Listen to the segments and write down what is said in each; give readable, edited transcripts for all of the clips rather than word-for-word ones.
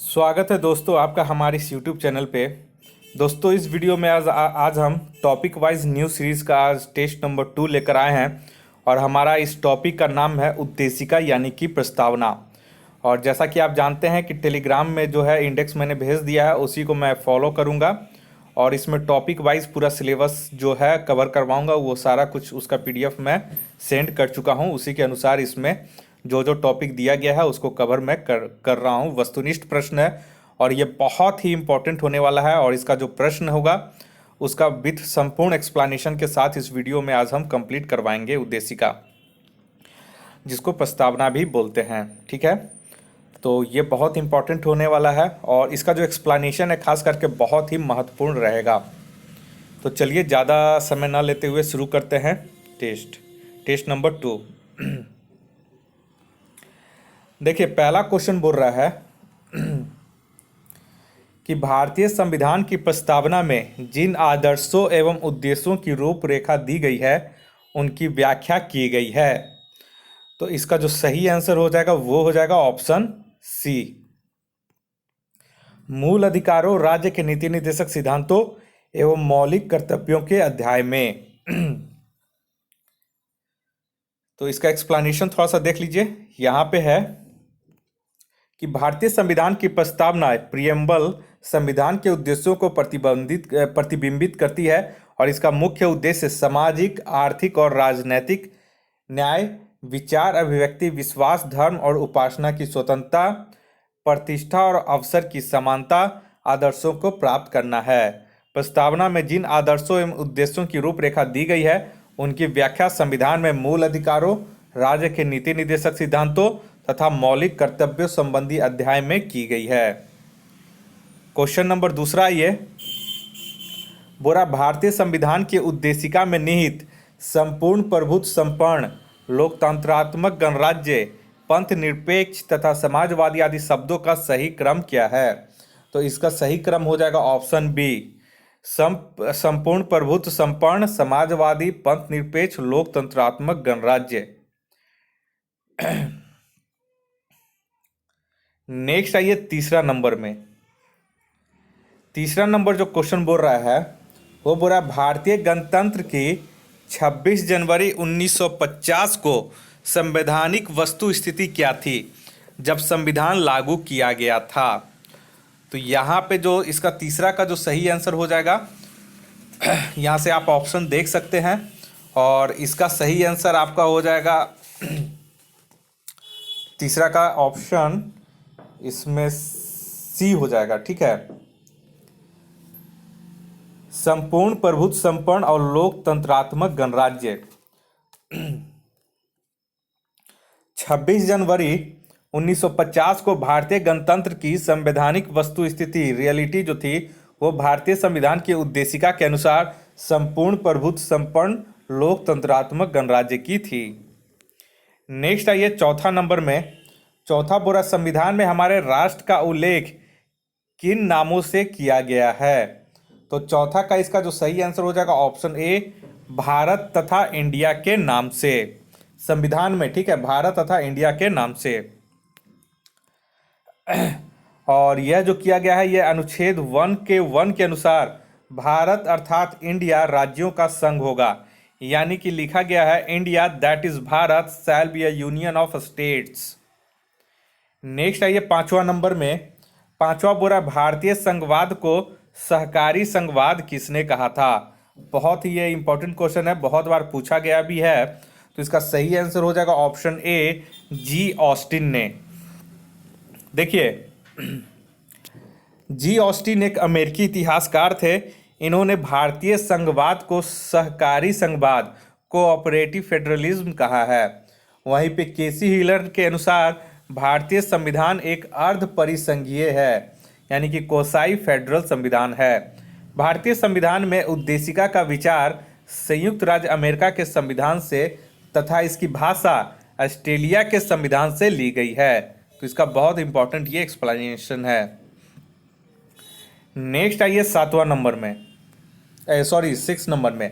स्वागत है दोस्तों आपका हमारे इस यूट्यूब चैनल पे। दोस्तों इस वीडियो में आज हम टॉपिक वाइज न्यू सीरीज़ का आज टेस्ट नंबर 2 लेकर आए हैं और हमारा इस टॉपिक का नाम है उद्देशिका यानी कि प्रस्तावना। और जैसा कि आप जानते हैं कि टेलीग्राम में जो है इंडेक्स मैंने भेज दिया है, उसी को मैं फॉलो करूँगा और इसमें टॉपिक वाइज पूरा सिलेबस जो है कवर करवाऊँगा। वो सारा कुछ उसका PDF मैं सेंड कर चुका हूँ, उसी के अनुसार इसमें जो जो टॉपिक दिया गया है उसको कवर मैं कर रहा हूँ। वस्तुनिष्ठ प्रश्न है और ये बहुत ही इम्पोर्टेंट होने वाला है और इसका जो प्रश्न होगा उसका विथ संपूर्ण एक्सप्लेनेशन के साथ इस वीडियो में आज हम कंप्लीट करवाएंगे उद्देशिका, जिसको प्रस्तावना भी बोलते हैं। ठीक है, तो ये बहुत इम्पोर्टेंट होने वाला है और इसका जो एक्सप्लेनेशन है खास करके बहुत ही महत्वपूर्ण रहेगा। तो चलिए ज़्यादा समय ना लेते हुए शुरू करते हैं टेस्ट नंबर 2। देखिए पहला क्वेश्चन बोल रहा है कि भारतीय संविधान की प्रस्तावना में जिन आदर्शों एवं उद्देश्यों की रूपरेखा दी गई है उनकी व्याख्या की गई है। तो इसका जो सही आंसर हो जाएगा वो हो जाएगा ऑप्शन सी, मूल अधिकारों, राज्य के नीति निर्देशक सिद्धांतों एवं मौलिक कर्तव्यों के अध्याय में। तो इसका एक्सप्लेनेशन थोड़ा सा देख लीजिए। यहाँ पे है कि भारतीय संविधान की प्रस्तावना प्रियम्बल संविधान के उद्देश्यों को प्रतिबिंबित करती है और इसका मुख्य उद्देश्य सामाजिक, आर्थिक और राजनैतिक न्याय, विचार, अभिव्यक्ति, विश्वास, धर्म और उपासना की स्वतंत्रता, प्रतिष्ठा और अवसर की समानता आदर्शों को प्राप्त करना है। प्रस्तावना में जिन आदर्शों एवं उद्देश्यों की रूपरेखा दी गई है उनकी व्याख्या संविधान में मूल अधिकारों, राज्य के नीति निर्देशक सिद्धांतों तथा मौलिक कर्तव्यों संबंधी अध्याय में की गई है। क्वेश्चन नंबर दूसरा ये बोरा भारतीय संविधान की उद्देशिका में निहित संपूर्ण प्रभुत्व संपन्न लोकतंत्रात्मक गणराज्य, पंथ निरपेक्ष तथा समाजवादी आदि शब्दों का सही क्रम क्या है। तो इसका सही क्रम हो जाएगा ऑप्शन बी, संपूर्ण प्रभुत्व संपन्न समाजवादी पंथ निरपेक्ष लोकतंत्रात्मक गणराज्य। नेक्स्ट आइए तीसरा नंबर में। तीसरा नंबर जो क्वेश्चन बोल रहा है वो बोल रहा है भारतीय गणतंत्र की 26 जनवरी 1950 को संवैधानिक वस्तु स्थिति क्या थी जब संविधान लागू किया गया था। तो यहाँ पे जो इसका तीसरा का जो सही आंसर हो जाएगा, यहाँ से आप ऑप्शन देख सकते हैं और इसका सही आंसर आपका हो जाएगा तीसरा का ऑप्शन इसमें सी हो जाएगा। ठीक है, संपूर्ण प्रभुत्व संपन्न और लोकतंत्रात्मक गणराज्य। 26 जनवरी 1950 को भारतीय गणतंत्र की संवैधानिक वस्तु स्थिति रियलिटी जो थी वो भारतीय संविधान की उद्देशिका के अनुसार संपूर्ण प्रभुत्व संपन्न लोकतंत्रात्मक गणराज्य की थी। नेक्स्ट आइए चौथा नंबर में। चौथा बोरा संविधान में हमारे राष्ट्र का उल्लेख किन नामों से किया गया है। तो चौथा का इसका जो सही आंसर हो जाएगा ऑप्शन ए, भारत तथा इंडिया के नाम से संविधान में। ठीक है, भारत तथा इंडिया के नाम से। और यह जो किया गया है यह अनुच्छेद 1 के अनुसार भारत अर्थात इंडिया राज्यों का संघ होगा, यानी कि लिखा गया है India that is Bharat shall be a union of states. Next आइए पांचवा नंबर में। पांचवा बोरा भारतीय संघवाद को सहकारी संघवाद किसने कहा था। बहुत ही ये इंपॉर्टेंट क्वेश्चन है, बहुत बार पूछा गया भी है। तो इसका सही आंसर हो जाएगा ऑप्शन ए, जी ऑस्टिन ने। देखिए जी ऑस्टिन एक अमेरिकी इतिहासकार थे। इन्होंने भारतीय संघवाद को सहकारी संघवाद, कोऑपरेटिव फेडरलिज्म कहा है। वहीं पे केसी हिलर के अनुसार भारतीय संविधान एक अर्ध परिसंघीय है, यानी कि कोसाई फेडरल संविधान है। भारतीय संविधान में उद्देशिका का विचार संयुक्त राज्य अमेरिका के संविधान से तथा इसकी भाषा ऑस्ट्रेलिया के संविधान से ली गई है। तो इसका बहुत इंपॉर्टेंट ये एक्सप्लेनेशन है। नेक्स्ट आइए सातवां नंबर में, 6 नंबर में।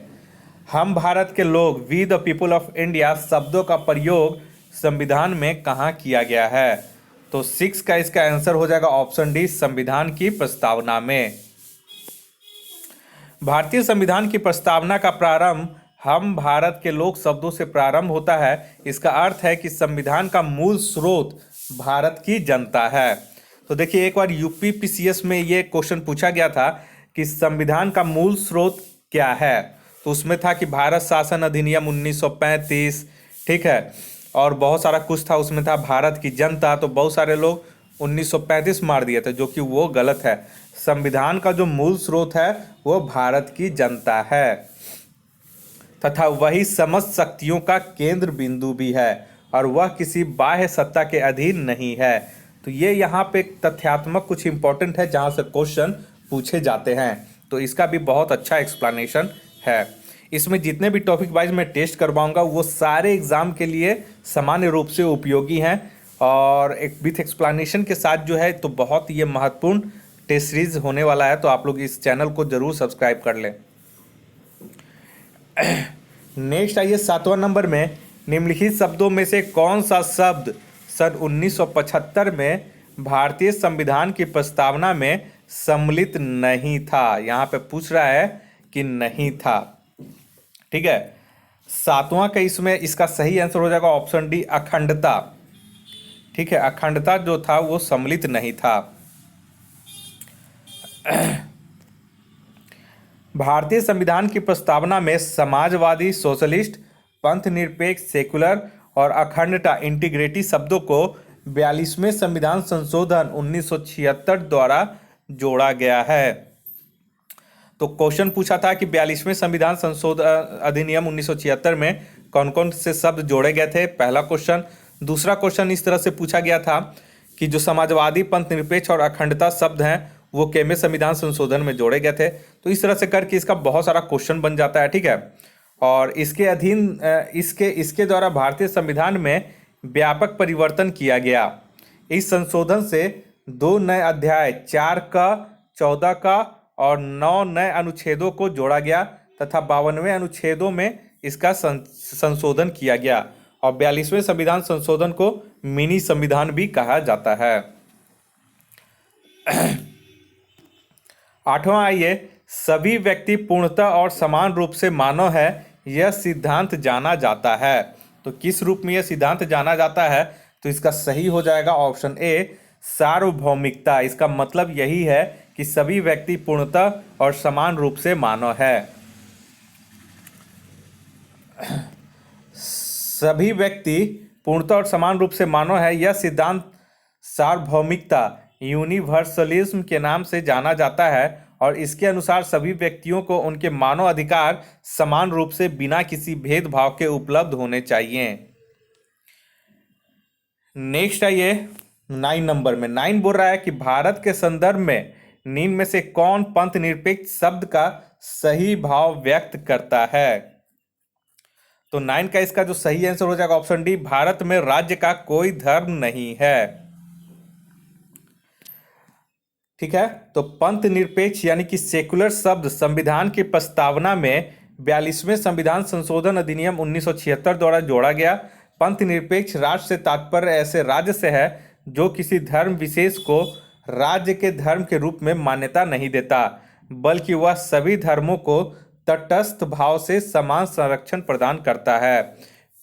हम भारत के लोग, we the people of India शब्दों का प्रयोग संविधान में कहाँ किया गया है। तो 6 का इसका आंसर हो जाएगा ऑप्शन डी, संविधान की प्रस्तावना में। भारतीय संविधान की प्रस्तावना का प्रारंभ हम भारत के लोग शब्दों से प्रारंभ होता है। इसका अर्थ है कि संविधान का मूल स्रोत भारत की जनता है। तो देखिए, एक बार यूपी पीसीएस में ये क्वेश्चन पूछा गया था कि संविधान का मूल स्रोत क्या है, तो उसमें था कि भारत शासन अधिनियम 1935, ठीक है, और बहुत सारा कुछ था, उसमें था भारत की जनता, तो बहुत सारे लोग 1935 मार दिए थे, जो कि वो गलत है। संविधान का जो मूल स्रोत है वो भारत की जनता है तथा वही समस्त शक्तियों का केंद्र बिंदु भी है और वह किसी बाह्य सत्ता के अधीन नहीं है। तो ये यहाँ पे तथ्यात्मक कुछ इंपॉर्टेंट है जहाँ से क्वेश्चन पूछे जाते हैं, तो इसका भी बहुत अच्छा एक्सप्लेनेशन है। इसमें जितने भी टॉपिक वाइज मैं टेस्ट करवाऊंगा वो सारे एग्जाम के लिए सामान्य रूप से उपयोगी हैं और एक विथ एक्सप्लेनेशन के साथ जो है तो बहुत ये महत्वपूर्ण टेस्ट सीरीज होने वाला है। तो आप लोग इस चैनल को जरूर सब्सक्राइब कर लें। नेक्स्ट आइए 7वां नंबर में, निम्नलिखित शब्दों में से कौन सा शब्द सन 1975 में भारतीय संविधान की प्रस्तावना में सम्मिलित नहीं था। यहाँ पे पूछ रहा है कि नहीं था, ठीक है। 7वां का इसमें इसका सही आंसर हो जाएगा ऑप्शन डी, अखंडता, ठीक है। अखंडता जो था वो सम्मिलित नहीं था। भारतीय संविधान की प्रस्तावना में समाजवादी, सोशलिस्ट, पंथ निरपेक्ष, सेकुलर और अखंडता इंटीग्रिटी शब्दों को 42वें संविधान संशोधन 1976 द्वारा जोड़ा गया है। तो क्वेश्चन पूछा था कि 42वें संविधान संशोधन अधिनियम 1976 में कौन कौन से शब्द जोड़े गए थे, पहला क्वेश्चन। दूसरा क्वेश्चन इस तरह से पूछा गया था कि जो समाजवादी, पंथ निरपेक्ष और अखंडता शब्द हैं वो केवें संविधान संशोधन में जोड़े गए थे। तो इस तरह से करके इसका बहुत सारा क्वेश्चन बन जाता है, ठीक है। और इसके अधीन इसके द्वारा भारतीय संविधान में व्यापक परिवर्तन किया गया। इस संशोधन से 2 नए अध्याय 4 का, 14 का और 9 नए अनुच्छेदों को जोड़ा गया तथा 52वें अनुच्छेदों में इसका संशोधन किया गया और 42वें संविधान संशोधन को मिनी संविधान भी कहा जाता है। 8वां आइए, सभी व्यक्ति पूर्णतः और समान रूप से मानव है, यह सिद्धांत जाना जाता है। तो किस रूप में यह सिद्धांत जाना जाता है, तो इसका सही हो जाएगा ऑप्शन ए, सार्वभौमिकता। इसका मतलब यही है कि सभी व्यक्ति पूर्णतः और समान रूप से मानव है। सभी व्यक्ति पूर्णतः और समान रूप से मानव है, यह सिद्धांत सार्वभौमिकता, यूनिवर्सलिज्म के नाम से जाना जाता है और इसके अनुसार सभी व्यक्तियों को उनके मानव अधिकार समान रूप से बिना किसी भेदभाव के उपलब्ध होने चाहिए। नेक्स्ट आइए 9 नंबर में। 9 बोल रहा है कि भारत के संदर्भ में निम्न में से कौन पंथ निरपेक्ष शब्द का सही भाव व्यक्त करता है। तो 9 का इसका जो सही आंसर हो जाएगा ऑप्शन डी, भारत में राज्य का कोई धर्म नहीं है, ठीक है। तो पंथ निरपेक्ष यानी कि सेकुलर शब्द संविधान की प्रस्तावना में 42वें संविधान संशोधन अधिनियम 1976 द्वारा जोड़ा गया। पंथ निरपेक्ष राष्ट्र से तात्पर्य ऐसे राज्य से है जो किसी धर्म विशेष को राज्य के धर्म के रूप में मान्यता नहीं देता, बल्कि वह सभी धर्मों को तटस्थ भाव से समान संरक्षण प्रदान करता है।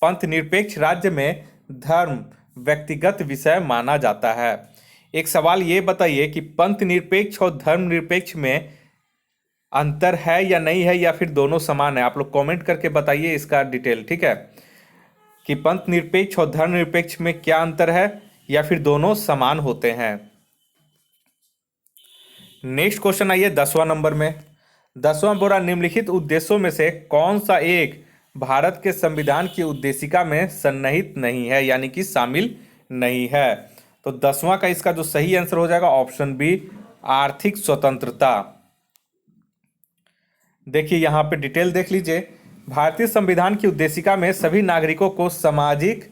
पंथ निरपेक्ष राज्य में धर्म व्यक्तिगत विषय माना जाता है। एक सवाल ये बताइए कि पंथ निरपेक्ष और धर्म निरपेक्ष में अंतर है या नहीं है, या फिर दोनों समान है। आप लोग कमेंट करके बताइए इसका डिटेल, ठीक है, कि पंथ निरपेक्ष और धर्म निरपेक्ष में क्या अंतर है या फिर दोनों समान होते हैं। नेक्स्ट क्वेश्चन आइए 10वां नंबर में। 10वां बोरा, निम्नलिखित उद्देश्यों में से कौन सा एक भारत के संविधान की उद्देशिका में सन्निहित नहीं है, यानी कि शामिल नहीं है। तो 10वां का इसका जो सही आंसर हो जाएगा ऑप्शन बी, आर्थिक स्वतंत्रता। देखिए यहां पे डिटेल देख लीजिए। भारतीय संविधान की उद्देशिका में सभी नागरिकों को सामाजिक,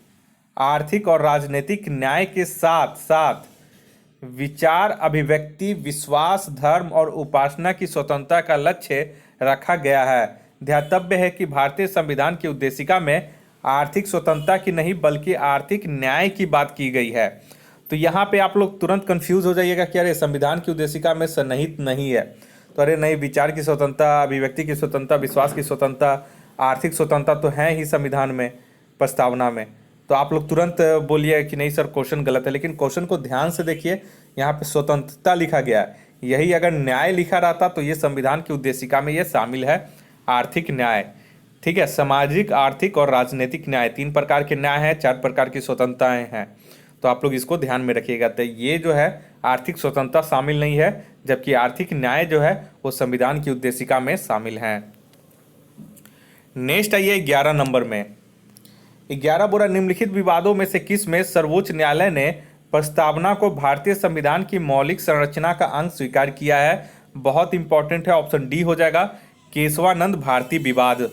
आर्थिक और राजनीतिक न्याय के साथ साथ विचार, अभिव्यक्ति, विश्वास, धर्म और उपासना की स्वतंत्रता का लक्ष्य रखा गया है। ध्यातव्य है कि भारतीय संविधान की उद्देशिका में आर्थिक स्वतंत्रता की नहीं बल्कि आर्थिक न्याय की बात की गई है। तो यहाँ पे आप लोग तुरंत कंफ्यूज हो जाइएगा कि अरे संविधान की उद्देशिका में सन्निहित नहीं है। तो अरे नहीं, विचार की स्वतंत्रता, अभिव्यक्ति की स्वतंत्रता, विश्वास की स्वतंत्रता, आर्थिक स्वतंत्रता तो है ही संविधान में, प्रस्तावना में। तो आप लोग तुरंत बोलिए कि नहीं सर क्वेश्चन गलत है, लेकिन क्वेश्चन को ध्यान से देखिए, यहाँ पे स्वतंत्रता लिखा गया है। यही अगर न्याय लिखा रहता तो ये संविधान की उद्देशिका में ये शामिल है, आर्थिक न्याय। ठीक है, सामाजिक, आर्थिक और राजनीतिक न्याय, 3 प्रकार के न्याय हैं, 4 प्रकार की स्वतंत्रताएं हैं। तो आप लोग इसको ध्यान में रखिएगा। तो ये जो है आर्थिक स्वतंत्रता शामिल नहीं है, जबकि आर्थिक न्याय जो है वो संविधान की उद्देशिका में शामिल है। नेक्स्ट आइए 11 नंबर में। 11 बोरा निम्नलिखित विवादों में से किस में सर्वोच्च न्यायालय ने प्रस्तावना को भारतीय संविधान की मौलिक संरचना का अंग स्वीकार किया है? बहुत इंपॉर्टेंट है, ऑप्शन डी हो जाएगा, केशवानंद भारती विवाद।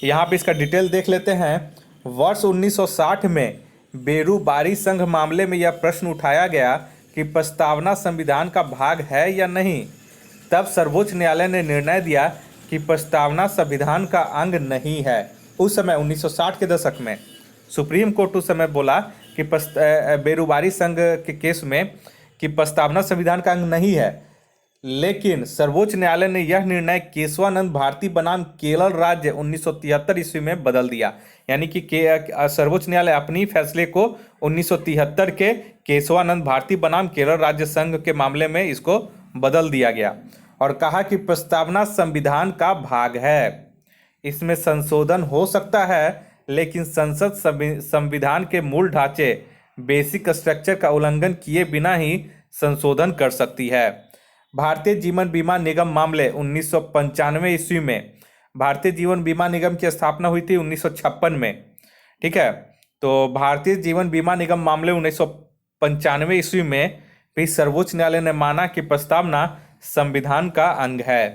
यहाँ पे इसका डिटेल देख लेते हैं। वर्ष 1960 में बेरूबारी संघ मामले में यह प्रश्न उठाया गया कि प्रस्तावना संविधान का भाग है या नहीं। तब सर्वोच्च न्यायालय ने निर्णय दिया कि प्रस्तावना संविधान का अंग नहीं है। उस समय 1960 के दशक में सुप्रीम कोर्ट उस समय बोला कि बेरूबारी संघ के केस में कि प्रस्तावना संविधान का अंग नहीं है, लेकिन सर्वोच्च न्यायालय ने यह निर्णय केशवानंद भारती बनाम केरल राज्य 1973 ईस्वी में बदल दिया। यानी कि सर्वोच्च न्यायालय अपनी फैसले को 1973 के केशवानंद भारती बनाम केरल राज्य संघ के मामले में इसको बदल दिया गया और कहा कि प्रस्तावना संविधान का भाग है, इसमें संशोधन हो सकता है, लेकिन संसद संविधान के मूल ढांचे, बेसिक स्ट्रक्चर का उल्लंघन किए बिना ही संशोधन कर सकती है। भारतीय जीवन बीमा निगम मामले 1995 ईस्वी में, भारतीय जीवन बीमा निगम की स्थापना हुई थी 1956 में। ठीक है, तो भारतीय जीवन बीमा निगम मामले 1995 ईस्वी में भी सर्वोच्च न्यायालय ने माना कि प्रस्तावना संविधान का अंग है।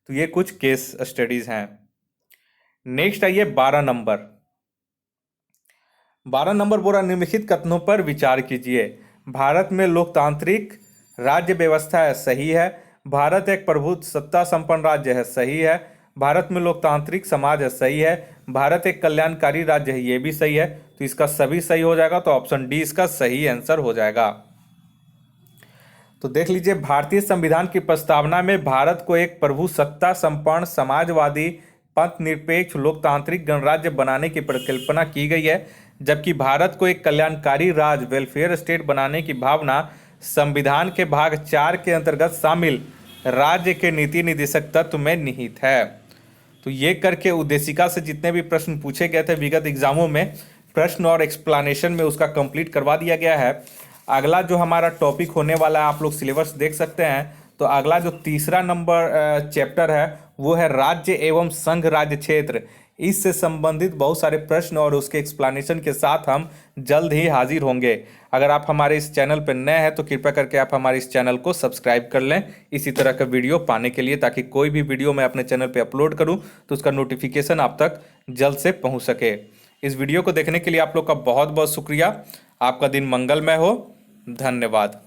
तो ये कुछ केस स्टडीज हैं। नेक्स्ट आइए 12 नंबर। 12 नंबर बोला निम्नलिखित कथनों पर विचार कीजिए। भारत में लोकतांत्रिक राज्य व्यवस्था है, सही है। भारत एक प्रभुसत्ता संपन्न राज्य है, सही है। भारत में लोकतांत्रिक समाज है, सही है। भारत एक कल्याणकारी राज्य है, ये भी सही है। तो इसका सभी सही हो जाएगा, तो ऑप्शन डी इसका सही आंसर हो जाएगा। तो देख लीजिए, भारतीय संविधान की प्रस्तावना में भारत को एक प्रभुसत्ता संपन्न समाजवादी पंथ निरपेक्ष लोकतांत्रिक गणराज्य बनाने की परिकल्पना की गई है, जबकि भारत को एक कल्याणकारी राज्य वेलफेयर स्टेट बनाने की भावना संविधान के भाग 4 के अंतर्गत शामिल राज्य के नीति निर्देशक तत्व में निहित है। तो ये करके उद्देशिका से जितने भी प्रश्न पूछे गए थे विगत एग्जामों में, प्रश्न और एक्सप्लेनेशन में उसका कंप्लीट करवा दिया गया है। अगला जो हमारा टॉपिक होने वाला है, आप लोग सिलेबस देख सकते हैं। तो अगला जो तीसरा नंबर चैप्टर है वो है राज्य एवं संघ राज्य क्षेत्र। इससे संबंधित बहुत सारे प्रश्न और उसके एक्सप्लेनेशन के साथ हम जल्द ही हाजिर होंगे। अगर आप हमारे इस चैनल पर नए हैं तो कृपया करके आप हमारे इस चैनल को सब्सक्राइब कर लें इसी तरह का वीडियो पाने के लिए, ताकि कोई भी वीडियो मैं अपने चैनल पर अपलोड करूं तो उसका नोटिफिकेशन आप तक जल्द से पहुँच सके। इस वीडियो को देखने के लिए आप लोग का बहुत बहुत शुक्रिया। आपका दिन मंगलमय हो। धन्यवाद।